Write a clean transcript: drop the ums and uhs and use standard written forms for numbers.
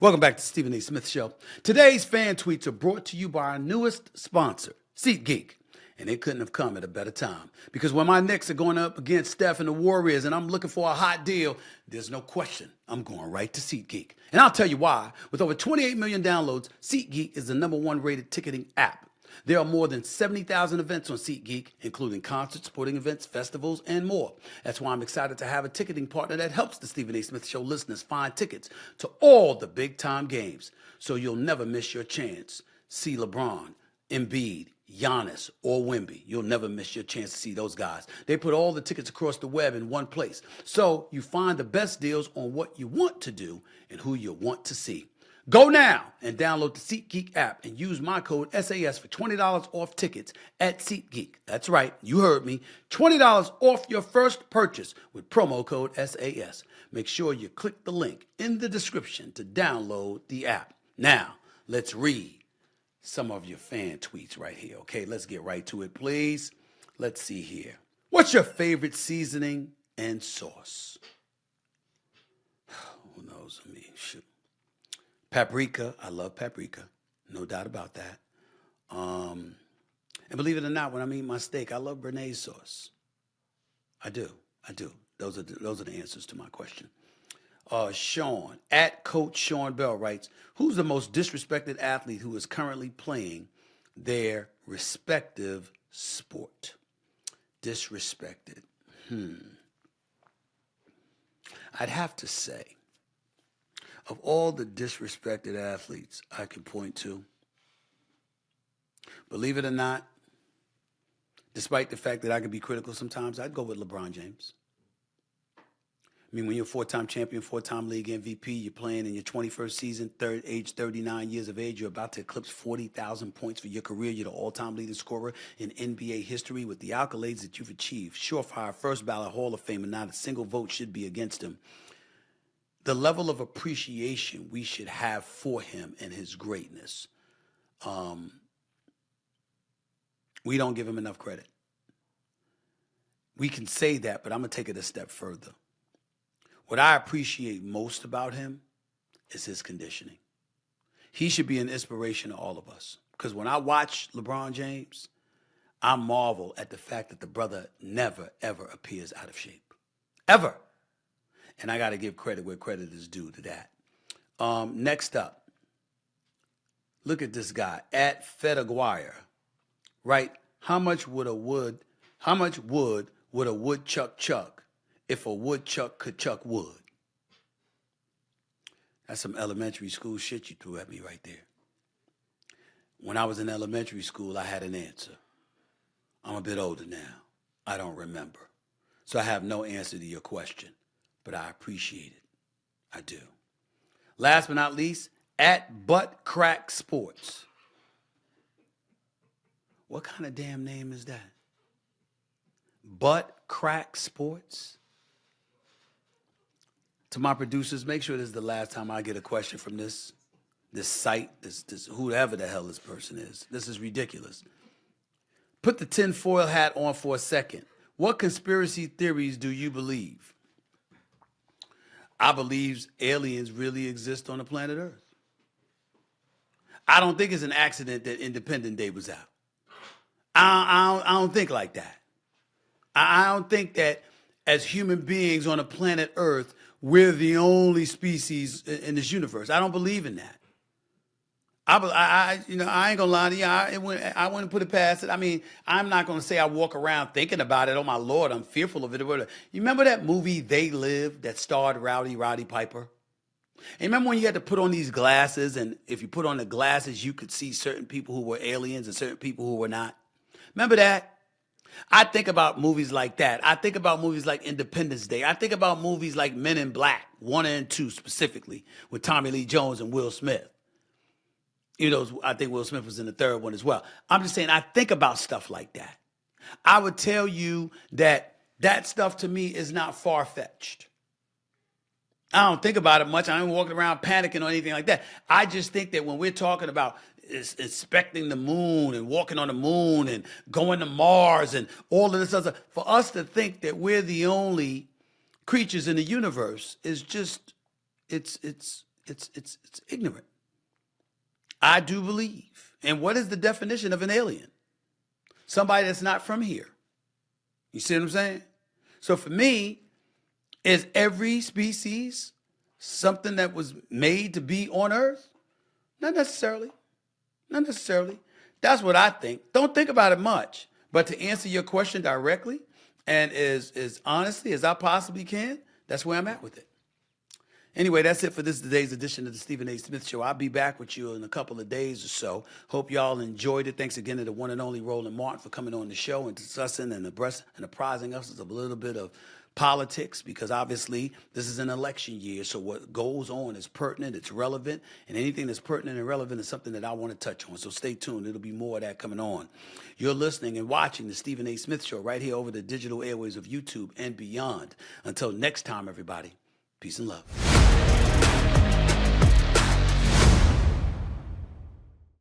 Welcome back to Stephen A. Smith Show. Today's fan tweets are brought to you by our newest sponsor, SeatGeek. And it couldn't have come at a better time. Because when my Knicks are going up against Steph and the Warriors and I'm looking for a hot deal, there's no question I'm going right to SeatGeek. And I'll tell you why. With over 28 million downloads, SeatGeek is the #1 rated ticketing app. There are more than 70,000 events on SeatGeek, including concerts, sporting events, festivals, and more. That's why I'm excited to have a ticketing partner that helps the Stephen A. Smith Show listeners find tickets to all the big-time games, so you'll never miss your chance. See LeBron, Embiid, Giannis, or Wemby. You'll never miss your chance to see those guys. They put all the tickets across the web in one place, so you find the best deals on what you want to do and who you want to see. Go now and download the SeatGeek app and use my code SAS for $20 off tickets at SeatGeek. That's right, you heard me. $20 off your first purchase with promo code SAS. Make sure you click the link in the description to download the app. Now, let's read some of your fan tweets right here. Okay, let's get right to it, please. Let's see here. What's your favorite seasoning and sauce? Who knows? I mean, shoot. Paprika, I love paprika, no doubt about that. And believe it or not, when I eat my steak, I love Béarnaise sauce. I do. Those are the answers to my question. Sean, at Coach Sean Bell writes, who's the most disrespected athlete who is currently playing their respective sport? Disrespected. I'd have to say, of all the disrespected athletes I can point to, believe it or not, despite the fact that I can be critical sometimes, I'd go with LeBron James. I mean, when you're a four-time champion, four-time league MVP, you're playing in your 21st season, age 39 years of age, you're about to eclipse 40,000 points for your career. You're the all-time leading scorer in NBA history with the accolades that you've achieved. Surefire, first ballot Hall of Fame, and not a single vote should be against him. The level of appreciation we should have for him and his greatness, we don't give him enough credit. We can say that, but I'm going to take it a step further. What I appreciate most about him is his conditioning. He should be an inspiration to all of us. Because when I watch LeBron James, I marvel at the fact that the brother never, ever appears out of shape. Ever. And I got to give credit where credit is due to that. Next up, look at this guy, at Fed Aguirre, right? How much would a wood would a woodchuck chuck if a woodchuck could chuck wood? That's some elementary school shit you threw at me right there. When I was in elementary school, I had an answer. I'm a bit older now. I don't remember. So I have no answer to your question. But I appreciate it. I do. Last but not least, at Butt Crack Sports. What kind of damn name is that? Butt Crack Sports? To my producers, make sure this is the last time I get a question from this site, this whoever the hell this person is. This is ridiculous. Put the tinfoil hat on for a second. What conspiracy theories do you believe? I believe aliens really exist on the planet Earth. I don't think it's an accident that Independence Day was out. I don't think like that. I don't think that as human beings on the planet Earth, we're the only species in this universe. I don't believe in that. I ain't gonna lie to you. I wouldn't put it past it. I mean, I'm not gonna say I walk around thinking about it. Oh my Lord, I'm fearful of it. You remember that movie They Live that starred Roddy Piper? And remember when you had to put on these glasses, and if you put on the glasses, you could see certain people who were aliens and certain people who were not? Remember that? I think about movies like that. I think about movies like Independence Day. I think about movies like Men in Black, 1 and 2 specifically, with Tommy Lee Jones and Will Smith. You know, I think Will Smith was in the third one as well. I'm just saying, I think about stuff like that. I would tell you that stuff to me is not far-fetched. I don't think about it much. I ain't walking around panicking or anything like that. I just think that when we're talking about inspecting the moon and walking on the moon and going to Mars and all of this other, for us to think that we're the only creatures in the universe is just, it's it's ignorant. I do believe. And what is the definition of an alien? Somebody that's not from here. You see what I'm saying? So for me, is every species something that was made to be on Earth? Not necessarily. Not necessarily. That's what I think. Don't think about it much. But to answer your question directly and as honestly as I possibly can, that's where I'm at with it. Anyway, that's it for today's edition of the Stephen A. Smith Show. I'll be back with you in a couple of days or so. Hope y'all enjoyed it. Thanks again to the one and only Roland Martin for coming on the show and discussing and apprising us of a little bit of politics, because obviously this is an election year. So what goes on is pertinent, it's relevant, and anything that's pertinent and relevant is something that I want to touch on. So stay tuned. It'll be more of that coming on. You're listening and watching the Stephen A. Smith Show right here over the digital airways of YouTube and beyond. Until next time, everybody, peace and love.